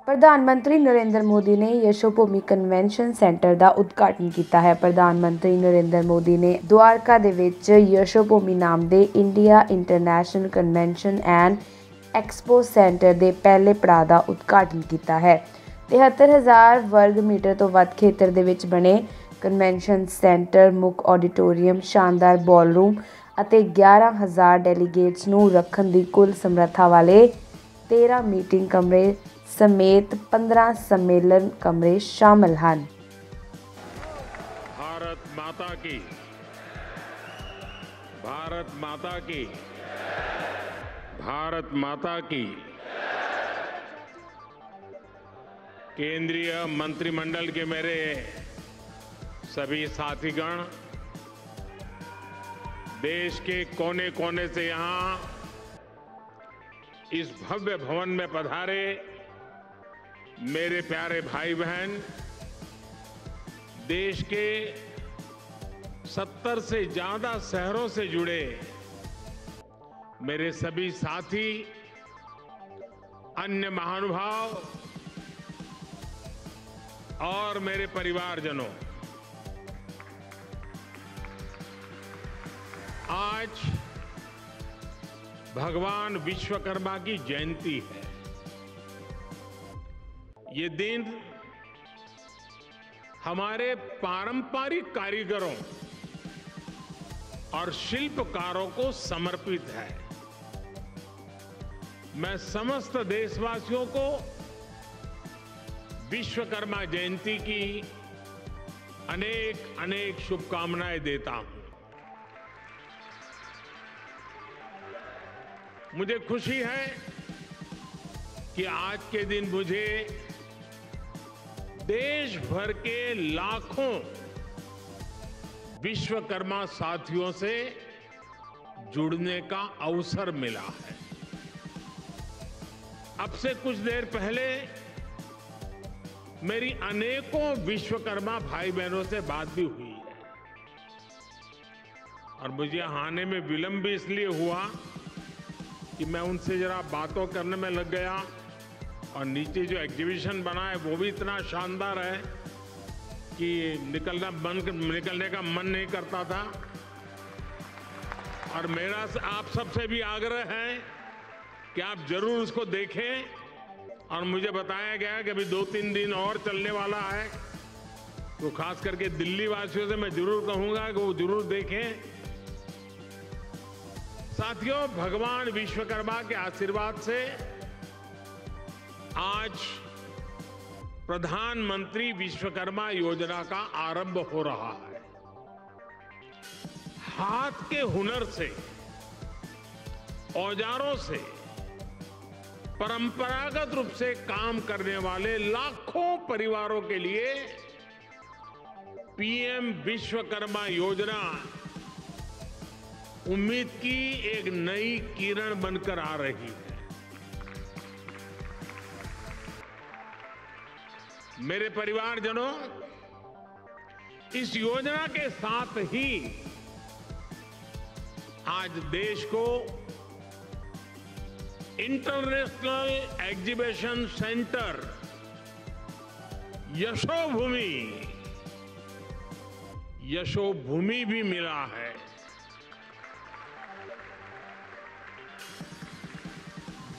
प्रधानमंत्री नरेंद्र मोदी ने Yashobhoomi convention centre का उद्घाटन किया है। प्रधानमंत्री नरेंद्र मोदी ने द्वारका दे विच यशोभूमि नाम के India international convention and expo centre के पहले पड़ाव का उद्घाटन किया है। 73,000 वर्ग मीटर तो वध खेतर दे विच बने कन्वेंशन सेंटर, मुख ऑडिटोरीयम, शानदार बॉलरूम ਅਤੇ 11,000 डेलीगेट्स ਨੂੰ ਰੱਖਣ ਦੀ कुल ਸਮਰੱਥਾ वाले 13 मीटिंग कमरे समेत 15 सम्मेलन कमरे शामिल हैं। भारत माता की, भारत माता की, भारत माता की। केंद्रीय मंत्रिमंडल के मेरे सभी साथीगण, देश के कोने कोने से यहाँ इस भव्य भवन में पधारे मेरे प्यारे भाई बहन, देश के 70 से ज्यादा शहरों से जुड़े मेरे सभी साथी, अन्य महानुभाव और मेरे परिवारजनों, आज भगवान विश्वकर्मा की जयंती है। ये दिन हमारे पारंपरिक कारीगरों और शिल्पकारों को समर्पित है। मैं समस्त देशवासियों को विश्वकर्मा जयंती की अनेक अनेक शुभकामनाएं देता हूं। मुझे खुशी है कि आज के दिन मुझे देश भर के लाखों विश्वकर्मा साथियों से जुड़ने का अवसर मिला है। अब से कुछ देर पहले मेरी अनेकों विश्वकर्मा भाई बहनों से बात भी हुई है और मुझे आने में विलंब भी इसलिए हुआ कि मैं उनसे जरा बातों करने में लग गया और नीचे जो एग्जीबिशन बना है वो भी इतना शानदार है कि निकलने का मन नहीं करता था। और मेरा आप सबसे भी आग्रह है कि आप जरूर उसको देखें और मुझे बताया गया कि अभी 2-3 दिन और चलने वाला है, तो खास करके दिल्ली वासियों से मैं जरूर कहूंगा कि वो जरूर देखें। साथियों, भगवान विश्वकर्मा के आशीर्वाद से आज प्रधानमंत्री विश्वकर्मा योजना का आरंभ हो रहा है। हाथ के हुनर से, औजारों से परंपरागत रूप से काम करने वाले लाखों परिवारों के लिए पीएम विश्वकर्मा योजना उम्मीद की एक नई किरण बनकर आ रही है। मेरे परिवारजनों, इस योजना के साथ ही आज देश को इंटरनेशनल एग्जीबिशन सेंटर यशोभूमि भी मिला है।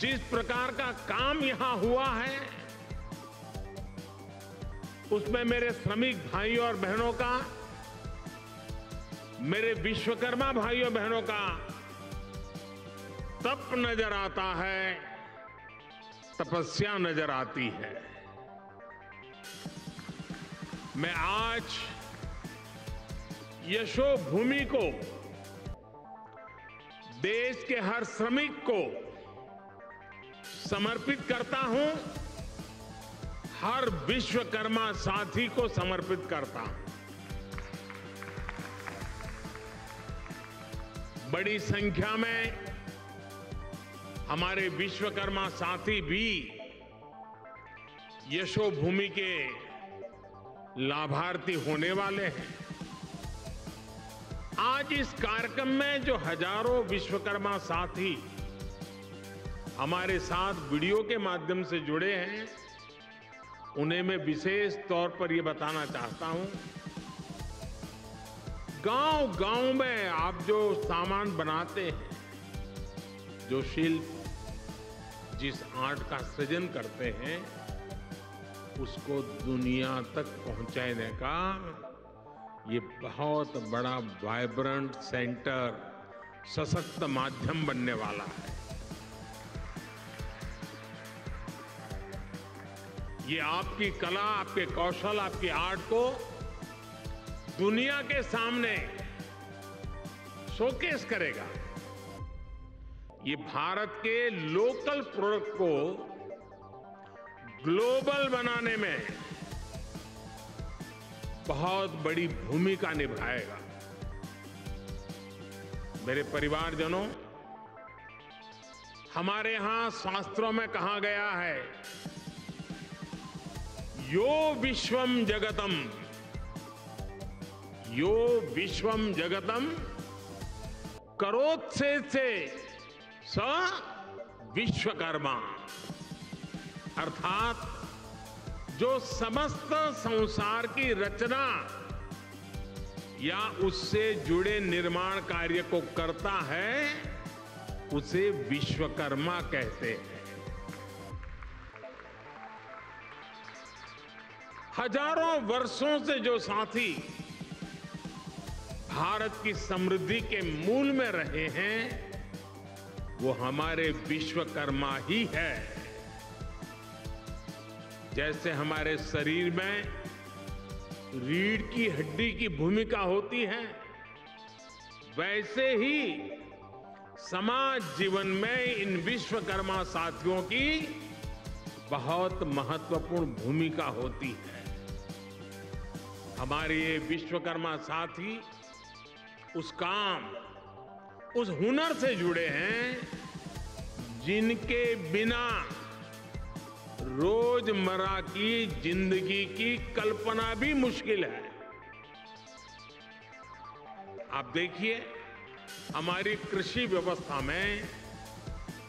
जिस प्रकार का काम यहां हुआ है उसमें मेरे श्रमिक भाइयों और बहनों का, मेरे विश्वकर्मा भाइयों बहनों का तप नजर आता है, तपस्या नजर आती है। मैं आज यशोभूमि को, देश के हर श्रमिक को समर्पित करता हूं, हर विश्वकर्मा साथी को समर्पित करता हूं। बड़ी संख्या में हमारे विश्वकर्मा साथी भी यशोभूमि के लाभार्थी होने वाले हैं। आज इस कार्यक्रम में जो हजारों विश्वकर्मा साथी हमारे साथ वीडियो के माध्यम से जुड़े हैं, उन्हें मैं विशेष तौर पर ये बताना चाहता हूं, गांव-गांव में आप जो सामान बनाते हैं, जो शिल्प, जिस आर्ट का सृजन करते हैं, उसको दुनिया तक पहुंचाने का ये बहुत बड़ा वाइब्रेंट सेंटर, सशक्त माध्यम बनने वाला है। ये आपकी कला, आपके कौशल, आपकी आर्ट को दुनिया के सामने शोकेस करेगा। ये भारत के लोकल प्रोडक्ट को ग्लोबल बनाने में बहुत बड़ी भूमिका निभाएगा। मेरे परिवारजनों, हमारे यहां शास्त्रों में कहा गया है, यो विश्वम जगतम, यो विश्वम जगतम करोत्से से स विश्वकर्मा। अर्थात जो समस्त संसार की रचना या उससे जुड़े निर्माण कार्य को करता है, उसे विश्वकर्मा कहते हैं। हजारों वर्षों से जो साथी भारत की समृद्धि के मूल में रहे हैं, वो हमारे विश्वकर्मा ही है। जैसे हमारे शरीर में रीढ़ की हड्डी की भूमिका होती है, वैसे ही समाज जीवन में इन विश्वकर्मा साथियों की बहुत महत्वपूर्ण भूमिका होती है। हमारे ये विश्वकर्मा साथी उस काम, उस हुनर से जुड़े हैं जिनके बिना रोजमर्रा की जिंदगी की कल्पना भी मुश्किल है। आप देखिए, हमारी कृषि व्यवस्था में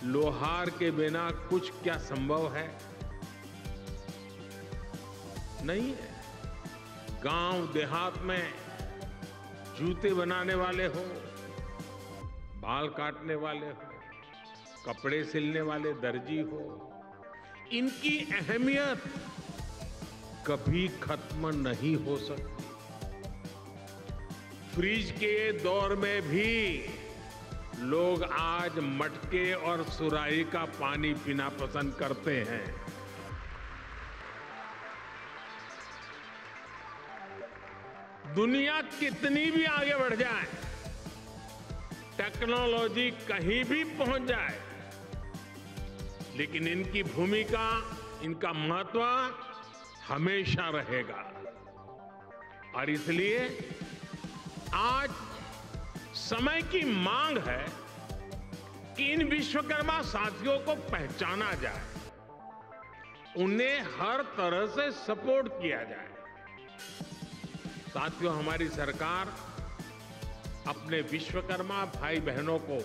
लोहार के बिना कुछ क्या संभव है? नहीं है। गांव देहात में जूते बनाने वाले हो, बाल काटने वाले हो, कपड़े सिलने वाले दर्जी हो, इनकी अहमियत कभी खत्म नहीं हो सकती। फ्रिज के दौर में भी लोग आज मटके और सुराही का पानी पीना पसंद करते हैं। दुनिया कितनी भी आगे बढ़ जाए, टेक्नोलॉजी कहीं भी पहुंच जाए, लेकिन इनकी भूमिका, इनका महत्व हमेशा रहेगा। और इसलिए आज समय की मांग है कि इन विश्वकर्मा साथियों को पहचाना जाए, उन्हें हर तरह से सपोर्ट किया जाए। साथियों, हमारी सरकार अपने विश्वकर्मा भाई बहनों को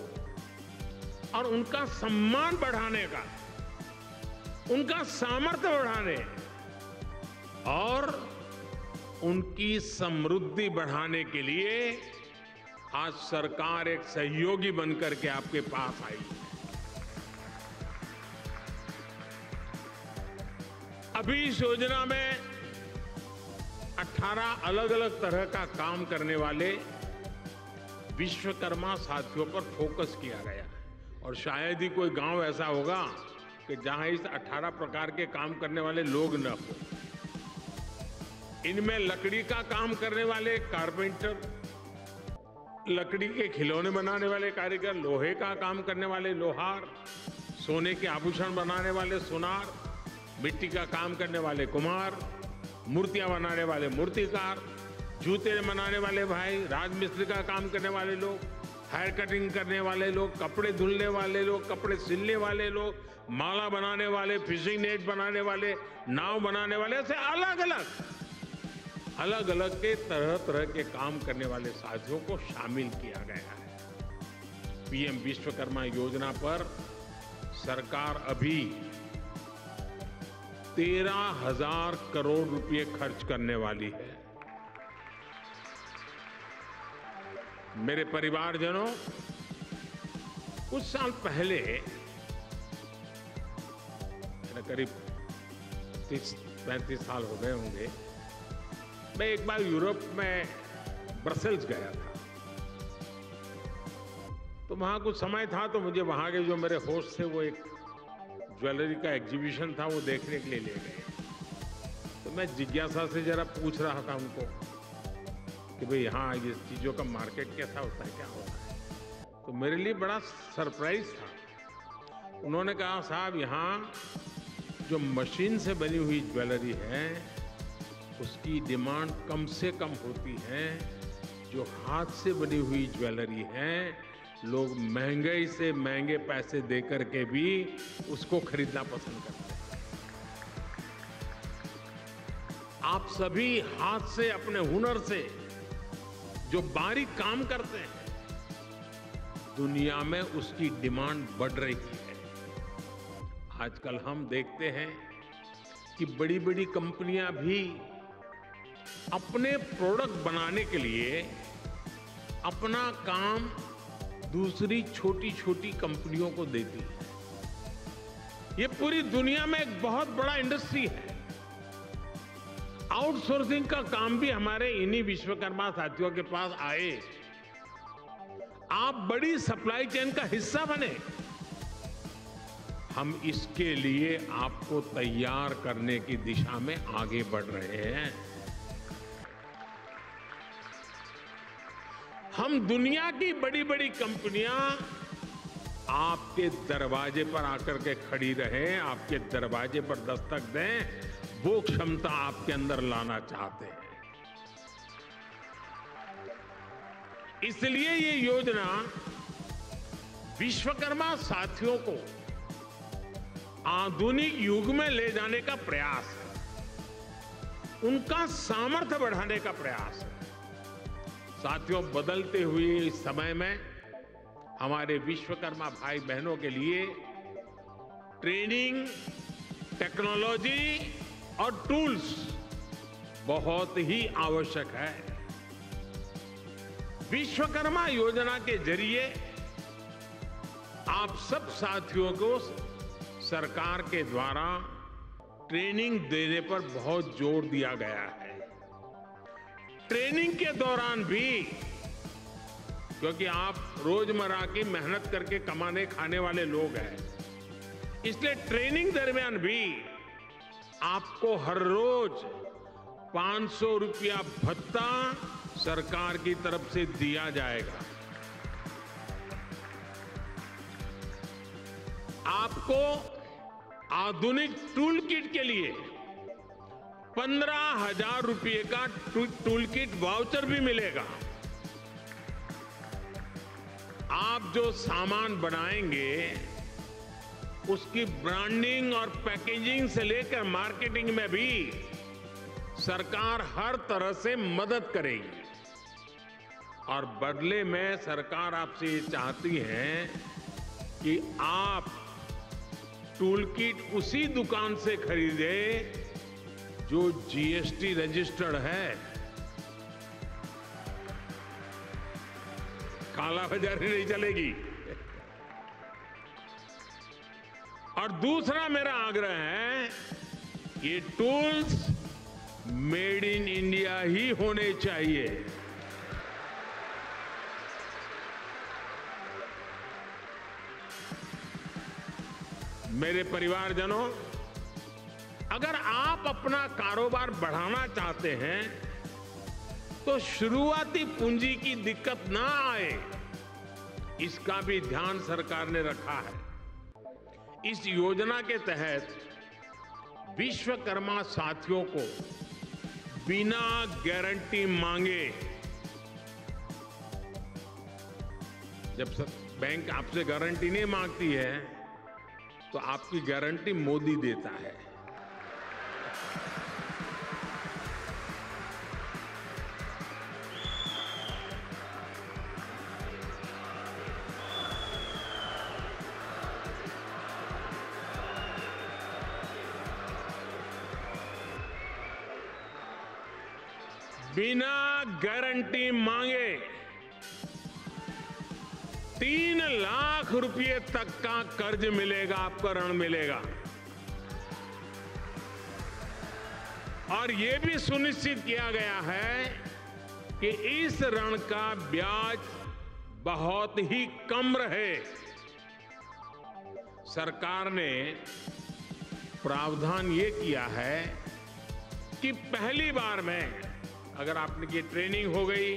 और उनका सम्मान बढ़ाने का, उनका सामर्थ्य बढ़ाने और उनकी समृद्धि बढ़ाने के लिए आज सरकार एक सहयोगी बनकर के आपके पास आई है। अभी इस योजना में 18 अलग अलग तरह का काम करने वाले विश्वकर्मा साथियों पर फोकस किया गया है। और शायद ही कोई गांव ऐसा होगा कि जहां इस 18 प्रकार के काम करने वाले लोग न हो। इनमें लकड़ी का काम करने वाले कारपेंटर, लकड़ी के खिलौने बनाने वाले कारीगर, लोहे का काम करने वाले लोहार, सोने के आभूषण बनाने वाले सुनार, मिट्टी का काम करने वाले कुम्हार, मूर्तियां बनाने वाले मूर्तिकार, जूते बनाने वाले भाई, राजमिस्त्री का काम करने वाले लोग, हेयर कटिंग करने वाले लोग, कपड़े धुलने वाले लोग, कपड़े सिलने वाले लोग, माला बनाने वाले, फिशिंग नेट बनाने वाले, नाव बनाने वाले, ऐसे अलग अलग के तरह तरह के काम करने वाले साथियों को शामिल किया गया है। पीएम विश्वकर्मा योजना पर सरकार अभी 13,000 करोड़ रुपए खर्च करने वाली है। मेरे परिवारजनों, कुछ साल पहले, करीब 30-35 साल हो गए होंगे, मैं एक बार यूरोप में ब्रसेल्स गया था। तो वहाँ कुछ समय था, तो मुझे वहाँ के जो मेरे होस्ट थे वो एक ज्वेलरी का एग्जीबिशन था, वो देखने के लिए ले गए। तो मैं जिज्ञासा से जरा पूछ रहा था उनको कि भाई यहाँ ये चीज़ों का मार्केट कैसा होता है, क्या होता है। तो मेरे लिए बड़ा सरप्राइज था। उन्होंने कहा, साहब यहाँ जो मशीन से बनी हुई ज्वेलरी है उसकी डिमांड कम से कम होती है, जो हाथ से बनी हुई ज्वेलरी है लोग महंगे से महंगे पैसे दे करके भी उसको खरीदना पसंद करते हैं। आप सभी हाथ से, अपने हुनर से जो बारीक काम करते हैं, दुनिया में उसकी डिमांड बढ़ रही है। आजकल हम देखते हैं कि बड़ी बड़ी कंपनियां भी अपने प्रोडक्ट बनाने के लिए अपना काम दूसरी छोटी छोटी कंपनियों को देती है। ये पूरी दुनिया में एक बहुत बड़ा इंडस्ट्री है। आउटसोर्सिंग का काम भी हमारे इन्हीं विश्वकर्मा साथियों के पास आए। आप बड़ी सप्लाई चेन का हिस्सा बने। हम इसके लिए आपको तैयार करने की दिशा में आगे बढ़ रहे हैं। हम दुनिया की बड़ी बड़ी कंपनियां आपके दरवाजे पर आकर के खड़ी रहें, आपके दरवाजे पर दस्तक दें, वो क्षमता आपके अंदर लाना चाहते हैं। इसलिए ये योजना विश्वकर्मा साथियों को आधुनिक युग में ले जाने का प्रयास है, उनका सामर्थ्य बढ़ाने का प्रयास है। साथियों, बदलते हुए इस समय में हमारे विश्वकर्मा भाई बहनों के लिए ट्रेनिंग, टेक्नोलॉजी और टूल्स बहुत ही आवश्यक है। विश्वकर्मा योजना के जरिए आप सब साथियों को सरकार के द्वारा ट्रेनिंग देने पर बहुत जोर दिया गया है। ट्रेनिंग के दौरान भी, क्योंकि आप रोजमर्रा की मेहनत करके कमाने खाने वाले लोग हैं, इसलिए ट्रेनिंग दरमियान भी आपको हर रोज 500 रुपया भत्ता सरकार की तरफ से दिया जाएगा। आपको आधुनिक टूल किट के लिए 15,000 रुपये का टूल किट वाउचर भी मिलेगा। आप जो सामान बनाएंगे उसकी ब्रांडिंग और पैकेजिंग से लेकर मार्केटिंग में भी सरकार हर तरह से मदद करेगी। और बदले में सरकार आपसे ये चाहती है कि आप टूल किट उसी दुकान से खरीदे जो जीएसटी रजिस्टर्ड है। कालाबाजारी नहीं चलेगी। और दूसरा मेरा आग्रह है, ये टूल्स मेड इन इंडिया ही होने चाहिए। मेरे परिवारजनों, अगर आप अपना कारोबार बढ़ाना चाहते हैं तो शुरुआती पूंजी की दिक्कत ना आए, इसका भी ध्यान सरकार ने रखा है। इस योजना के तहत विश्वकर्मा साथियों को बिना गारंटी मांगे, जब बैंक आपसे गारंटी नहीं मांगती है तो आपकी गारंटी मोदी देता है। बिना गारंटी मांगे 3 लाख रुपए तक का कर्ज मिलेगा, आपको ऋण मिलेगा। और ये भी सुनिश्चित किया गया है कि इस ऋण का ब्याज बहुत ही कम रहे। सरकार ने प्रावधान ये किया है कि पहली बार में अगर आपकी ट्रेनिंग हो गई,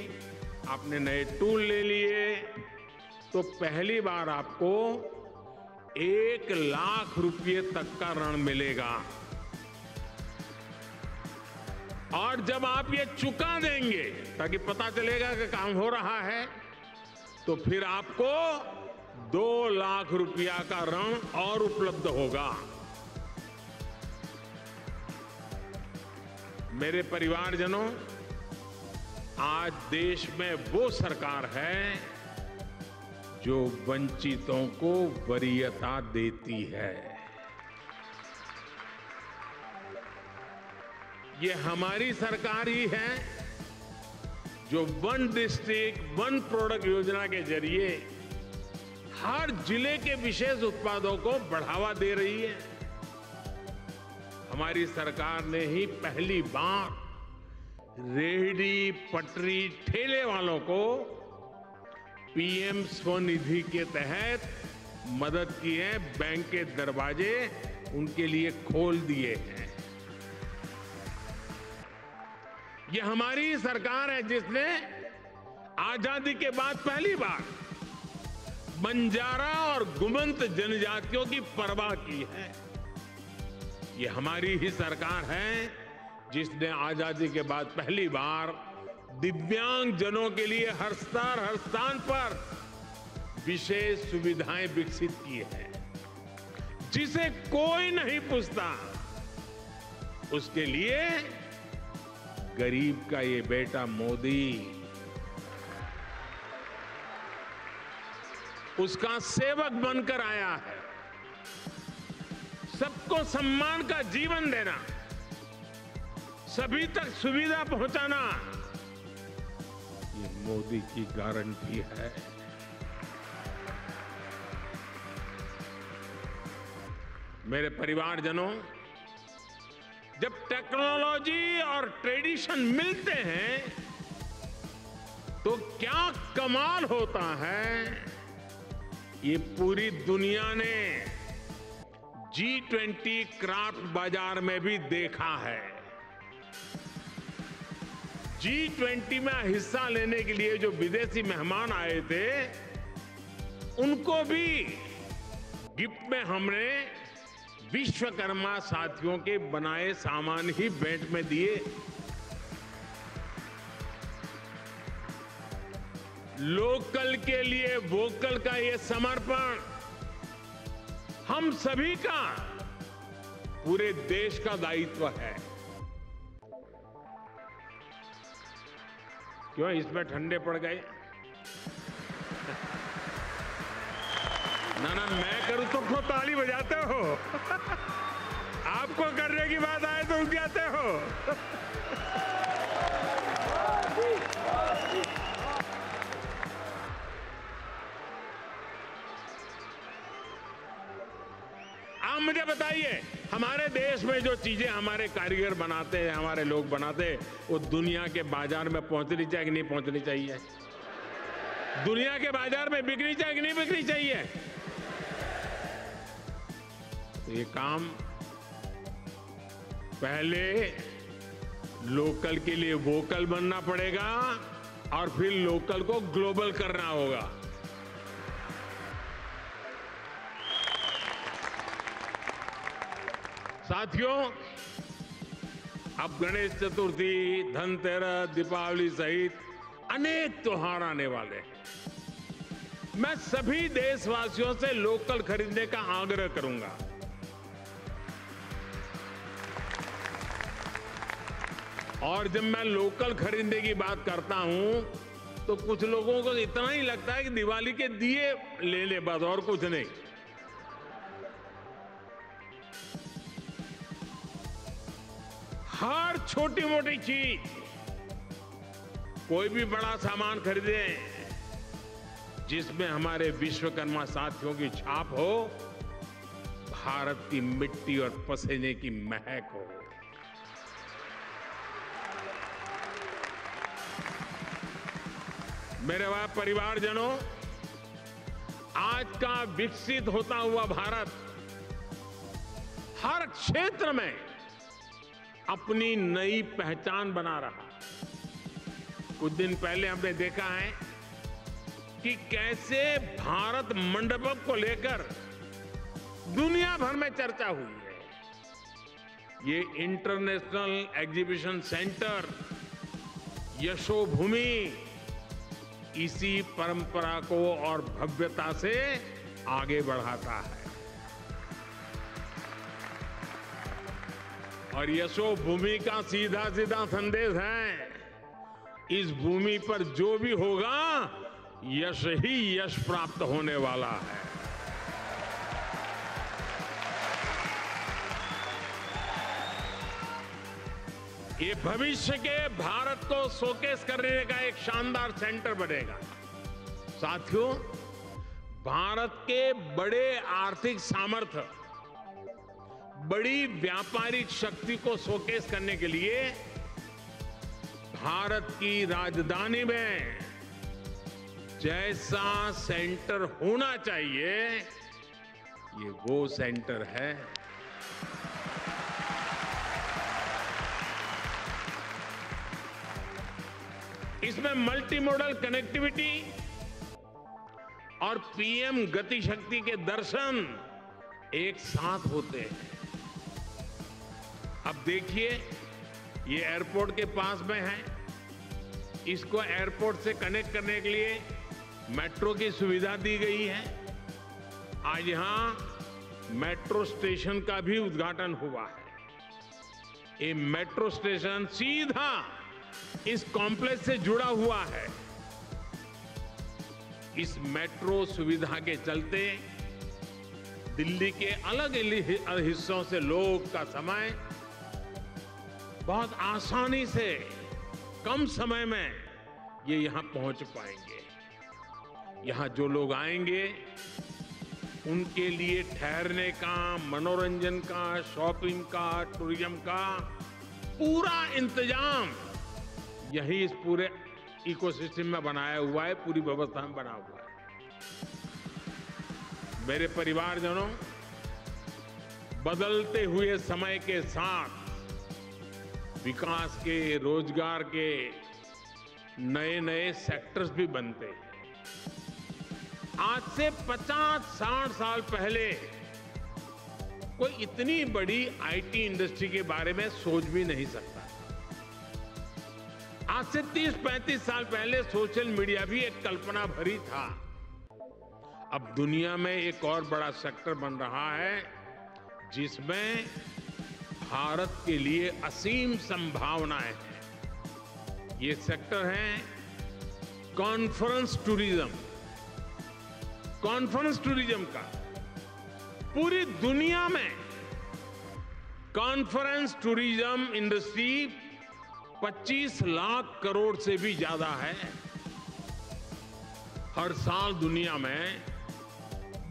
आपने नए टूल ले लिए, तो पहली बार आपको 1 लाख रुपए तक का ऋण मिलेगा। और जब आप ये चुका देंगे, ताकि पता चलेगा कि काम हो रहा है, तो फिर आपको 2 लाख रुपया का ऋण और उपलब्ध होगा। मेरे परिवारजनों, आज देश में वो सरकार है जो वंचितों को वरीयता देती है। ये हमारी सरकार ही है जो वन डिस्ट्रिक्ट वन प्रोडक्ट योजना के जरिए हर जिले के विशेष उत्पादों को बढ़ावा दे रही है। हमारी सरकार ने ही पहली बार रेहड़ी, पटरी, ठेले वालों को पीएम स्वनिधि के तहत मदद की है। बैंक के दरवाजे उनके लिए खोल दिए हैं। ये हमारी सरकार है जिसने आजादी के बाद पहली बार बंजारा और गुमंत जनजातियों की परवाह की है। ये हमारी ही सरकार है जिसने आजादी के बाद पहली बार दिव्यांग जनों के लिए हर स्थान पर विशेष सुविधाएं विकसित की है। जिसे कोई नहीं पूछता, उसके लिए गरीब का ये बेटा मोदी उसका सेवक बनकर आया है। सबको सम्मान का जीवन देना, सभी तक सुविधा पहुंचाना, ये मोदी की गारंटी है। मेरे परिवारजनों, जब टेक्नोलॉजी और ट्रेडिशन मिलते हैं तो क्या कमाल होता है, ये पूरी दुनिया ने G20 क्राफ्ट बाजार में भी देखा है। G20 में हिस्सा लेने के लिए जो विदेशी मेहमान आए थे, उनको भी गिफ्ट में हमने विश्वकर्मा साथियों के बनाए सामान ही भेंट में दिए। लोकल के लिए वोकल का ये समर्पण हम सभी का, पूरे देश का दायित्व है। क्यों इसमें ठंडे पड़ गए? ना ना, मैं करूं तो क्यों ताली बजाते हो? आपको करने की बात आए तो उठ जाते हो। आप मुझे बताइए, हमारे देश में जो चीजें हमारे कारीगर बनाते हैं, हमारे लोग बनाते हैं, वो दुनिया के बाजार में पहुंचनी चाहिए कि नहीं पहुंचनी चाहिए? दुनिया के बाजार में बिकनी चाहिए कि नहीं बिकनी चाहिए? तो ये काम पहले लोकल के लिए वोकल बनना पड़ेगा और फिर लोकल को ग्लोबल करना होगा। साथियों, अब गणेश चतुर्थी, धनतेरस, दीपावली सहित अनेक त्योहार आने वाले हैं। मैं सभी देशवासियों से लोकल खरीदने का आग्रह करूंगा। और जब मैं लोकल खरीदने की बात करता हूं तो कुछ लोगों को इतना ही लगता है कि दिवाली के दिए ले ले, बस और कुछ नहीं। हर छोटी मोटी चीज कोई भी बड़ा सामान खरीदें जिसमें हमारे विश्वकर्मा साथियों की छाप हो, भारत की मिट्टी और पसीने की महक हो। मेरे परिवारजनों, आज का विकसित होता हुआ भारत हर क्षेत्र में अपनी नई पहचान बना रहा। कुछ दिन पहले हमने देखा है कि कैसे भारत मंडपम को लेकर दुनिया भर में चर्चा हुई है। ये इंटरनेशनल एग्जीबिशन सेंटर यशोभूमि इसी परंपरा को और भव्यता से आगे बढ़ाता है। और यशोभूमि का सीधा सीधा संदेश है, इस भूमि पर जो भी होगा यश ही यश प्राप्त होने वाला है। ये भविष्य के भारत को शोकेस करने का एक शानदार सेंटर बनेगा। साथियों, भारत के बड़े आर्थिक सामर्थ्य, बड़ी व्यापारिक शक्ति को शोकेस करने के लिए भारत की राजधानी में जैसा सेंटर होना चाहिए, ये वो सेंटर है। इसमें मल्टी मॉडल कनेक्टिविटी और पीएम गति शक्ति के दर्शन एक साथ होते हैं। अब देखिए, ये एयरपोर्ट के पास में है। इसको एयरपोर्ट से कनेक्ट करने के लिए मेट्रो की सुविधा दी गई है। आज यहां मेट्रो स्टेशन का भी उद्घाटन हुआ है। ये मेट्रो स्टेशन सीधा इस कॉम्प्लेक्स से जुड़ा हुआ है। इस मेट्रो सुविधा के चलते दिल्ली के अलग अलग हिस्सों से लोग का समय बहुत आसानी से कम समय में ये यहां पहुंच पाएंगे। यहां जो लोग आएंगे उनके लिए ठहरने का, मनोरंजन का, शॉपिंग का, टूरिज्म का पूरा इंतजाम यही इस पूरे इकोसिस्टम में बनाया हुआ है, पूरी व्यवस्था में बना हुआ है। मेरे परिवारजनों, बदलते हुए समय के साथ विकास के, रोजगार के नए नए सेक्टर्स भी बनते हैं। आज से 50-60 साल पहले कोई इतनी बड़ी आईटी इंडस्ट्री के बारे में सोच भी नहीं सकता। आज से 30-35 साल पहले सोशल मीडिया भी एक कल्पना भरी था। अब दुनिया में एक और बड़ा सेक्टर बन रहा है जिसमें भारत के लिए असीम संभावनाएं हैं। ये सेक्टर है कॉन्फ्रेंस टूरिज्म। कॉन्फ्रेंस टूरिज्म का पूरी दुनिया में conference tourism industry 25 lakh crore से भी ज्यादा है। हर साल दुनिया में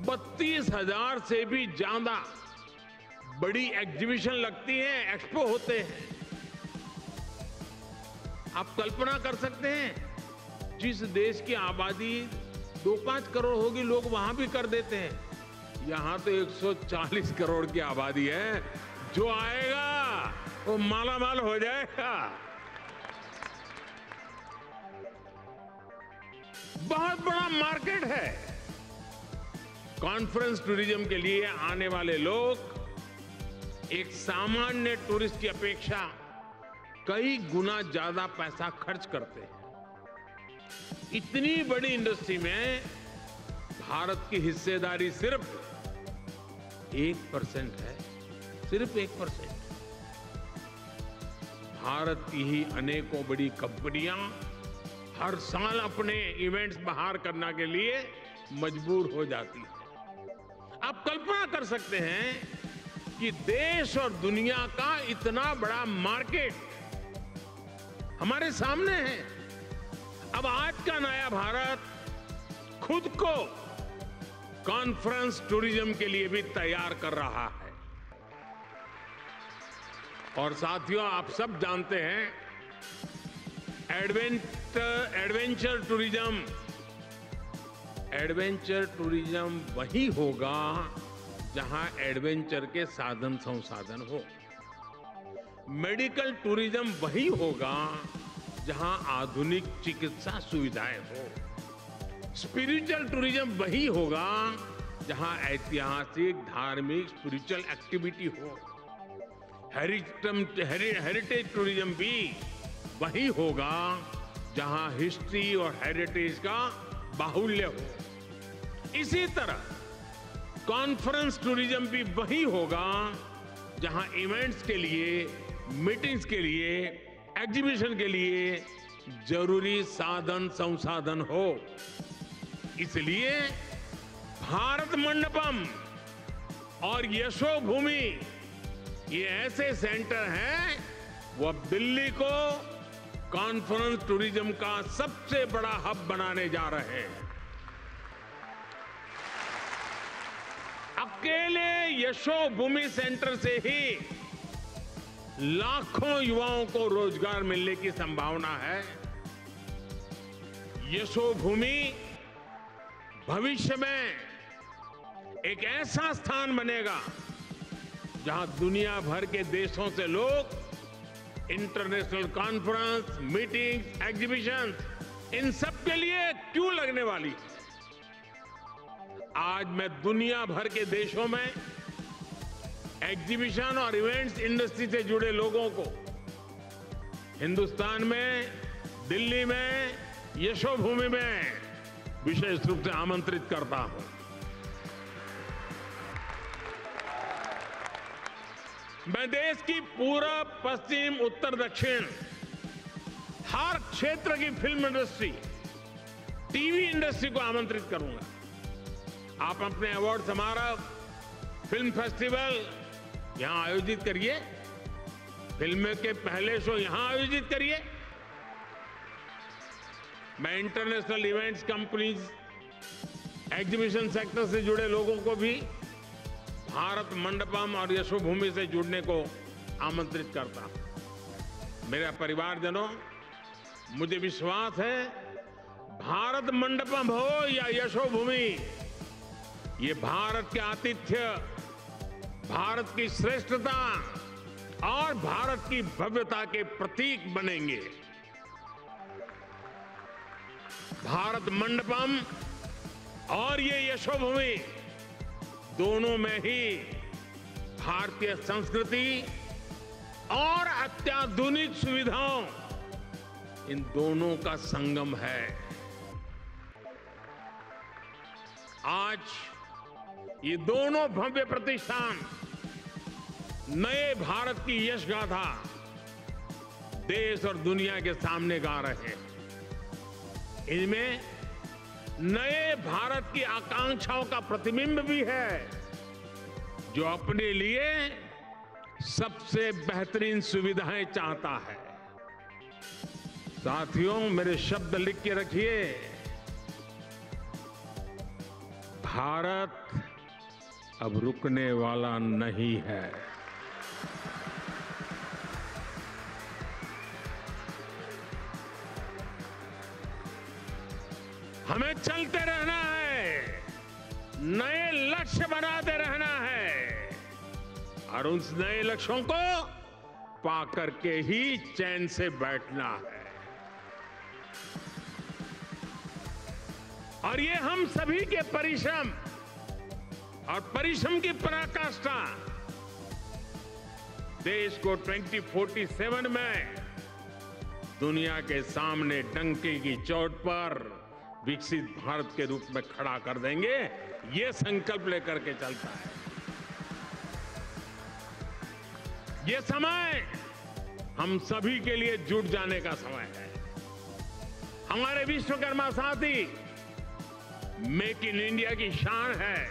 32,000 से भी ज्यादा बड़ी एग्जीबिशन लगती है, एक्सपो होते हैं। आप कल्पना कर सकते हैं, जिस देश की आबादी 2-5 करोड़ होगी, लोग वहां भी कर देते हैं। यहां तो 140 करोड़ की आबादी है। जो आएगा वो माला माल हो जाएगा। बहुत बड़ा मार्केट है। कॉन्फ्रेंस टूरिज्म के लिए आने वाले लोग एक सामान्य टूरिस्ट की अपेक्षा कई गुना ज्यादा पैसा खर्च करते हैं। इतनी बड़ी इंडस्ट्री में भारत की हिस्सेदारी सिर्फ 1% है, सिर्फ 1%। भारत की ही अनेकों बड़ी कंपनियां हर साल अपने इवेंट्स बाहर करने के लिए मजबूर हो जाती है। आप कल्पना कर सकते हैं कि देश और दुनिया का इतना बड़ा मार्केट हमारे सामने है। अब आज का नया भारत खुद को कॉन्फ्रेंस टूरिज्म के लिए भी तैयार कर रहा है। और साथियों, आप सब जानते हैं एडवेंचर टूरिज्म वही होगा जहां एडवेंचर के साधन संसाधन हो। मेडिकल टूरिज्म वही होगा जहां आधुनिक चिकित्सा सुविधाएं हो। स्पिरिचुअल टूरिज्म वही होगा जहां ऐतिहासिक, धार्मिक, स्पिरिचुअल एक्टिविटी हो। हेरिटेज टूरिज्म भी वही होगा जहां हिस्ट्री और हेरिटेज का बाहुल्य हो। इसी तरह कॉन्फ्रेंस टूरिज्म भी वही होगा जहां इवेंट्स के लिए, मीटिंग्स के लिए, एग्जीबिशन के लिए जरूरी साधन संसाधन हो। इसलिए भारत मंडपम और यशोभूमि ये ऐसे सेंटर हैं, वो अब दिल्ली को कॉन्फ्रेंस टूरिज्म का सबसे बड़ा हब बनाने जा रहे हैं। अकेले यशोभूमि सेंटर से ही लाखों युवाओं को रोजगार मिलने की संभावना है। यशोभूमि भविष्य में एक ऐसा स्थान बनेगा जहां दुनिया भर के देशों से लोग इंटरनेशनल कॉन्फ्रेंस, मीटिंग्स, एग्जीबिशंस, इन सब के लिए क्यों लगने वाली है। आज मैं दुनिया भर के देशों में एग्जीबिशन और इवेंट्स इंडस्ट्री से जुड़े लोगों को हिंदुस्तान में, दिल्ली में, यशोभूमि में विशेष रूप से आमंत्रित करता हूं। मैं देश की पूरब, पश्चिम, उत्तर, दक्षिण हर क्षेत्र की फिल्म इंडस्ट्री, टीवी इंडस्ट्री को आमंत्रित करूंगा। आप अपने अवार्ड समारोह, फिल्म फेस्टिवल यहां आयोजित करिए। फिल्म के पहले शो यहां आयोजित करिए। मैं international events companies, exhibition sector से जुड़े लोगों को भी भारत मंडपम और यशोभूमि से जुड़ने को आमंत्रित करता हूं। मेरे परिवारजनों, मुझे विश्वास है भारत मंडपम हो या यशोभूमि, ये भारत के आतिथ्य, भारत की श्रेष्ठता और भारत की भव्यता के प्रतीक बनेंगे। भारत मंडपम और ये यशोभूमि दोनों में ही भारतीय संस्कृति और अत्याधुनिक सुविधाओं, इन दोनों का संगम है। आज ये दोनों भव्य प्रतिष्ठान नए भारत की यश गाथा देश और दुनिया के सामने गा रहे हैं। इनमें नए भारत की आकांक्षाओं का प्रतिबिंब भी है, जो अपने लिए सबसे बेहतरीन सुविधाएं चाहता है। साथियों, मेरे शब्द लिख के रखिए। भारत अब रुकने वाला नहीं है। हमें चलते रहना है, नए लक्ष्य बनाते रहना है और उन नए लक्ष्यों को पाकर के ही चैन से बैठना है। और ये हम सभी के परिश्रम और परिश्रम की पराकाष्ठा देश को 2047 में दुनिया के सामने डंके की चोट पर विकसित भारत के रूप में खड़ा कर देंगे, ये संकल्प लेकर के चलता है। ये समय हम सभी के लिए जुट जाने का समय है। हमारे विश्वकर्मा साथी मेक इन इंडिया की शान है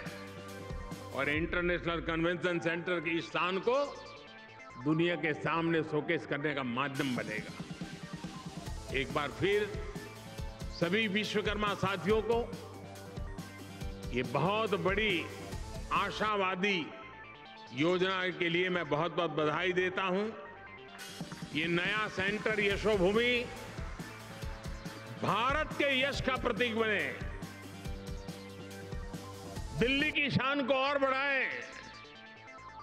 और इंटरनेशनल कन्वेंशन सेंटर की इस शान को दुनिया के सामने शोकेस करने का माध्यम बनेगा। एक बार फिर सभी विश्वकर्मा साथियों को ये बहुत बड़ी आशावादी योजना के लिए मैं बहुत बहुत बधाई देता हूं। ये नया सेंटर यशोभूमि भारत के यश का प्रतीक बने, दिल्ली की शान को और बढ़ाए।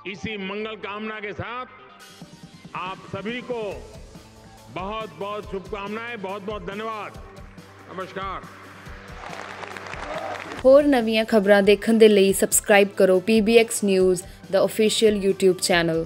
इसी मंगल कामना के साथ आप सभी को बहुत बहुत शुभकामनाएं, बहुत बहुत धन्यवाद। नमस्कार। ਹੋਰ ਨਵੀਆਂ ਖਬਰਾਂ ਦੇਖਣ ਦੇ ਲਈ ਸਬਸਕ੍ਰਾਈਬ ਕਰੋ PBX ਨਿਊਜ਼ ਦਾ ऑफिशियल YouTube ਚੈਨਲ।